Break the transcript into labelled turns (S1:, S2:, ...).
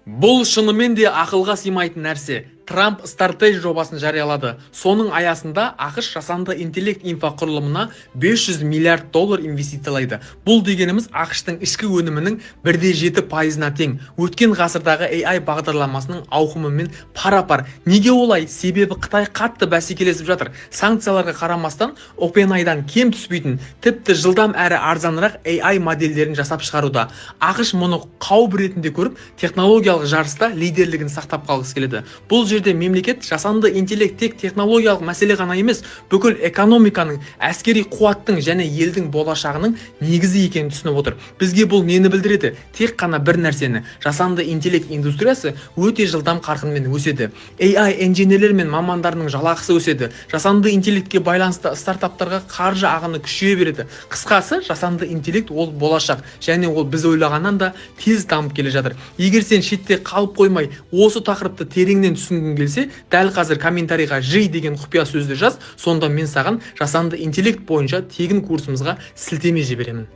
S1: Бұл шынымен де ақылға сыймайтын нәрсе. Трамп Стартеж жобасын жариялады. Соның аясында ақш жасанды интеллект инфрақұрылымына 500 миллиард доллар инвестициялайды. Бұл дегеніміз ақштың ішкі өнімінің 1,7%-на тең. Өткен ғасырдағы AI бағдарламасының ауқымымен пара-пар. Неге олай? Себебі Қытай қатты бәсекелесіп жатыр. Санкцияларға қарамастан OpenAI-дан кем түспейтін, тіпті жылдам әрі арзанырақ AI модельдерін жасап шығаруда. ақш мұны қауіп ретінде көріп, технологиялық жарыста лидерлігін сақтап қалғысы келеді. Бұл жерде мемлекет жасанды интеллект тек технологиялық мәселе ғана емес, бүкіл экономиканың, әскери қуаттың және елдің болашағының негізі екенін түсініп отыр. Бізге бұл нені білдіреді? Тек қана бір нәрсені: жасанды интеллект индустриясы өте жылдам қарқынмен өседі. AI инженерлер мен мамандарының жалақысы өседі. Жасанды интеллектке байланысты стартаптарға қаржы ағыны күшейе береді. Қысқасы, жасанды интеллект ол болашақ, және ол біз ойлағаннан да тез дамып келе жатыр. Егер сен шетте қалып қоймай, осы тақырыпты тереңнен түсінгің келсе, дәл қазір комментарийға Ж деген құпия сөзді жаз, сонда мен саған жасанды интеллект бойынша тегін курсымызға сілтеме жіберемін.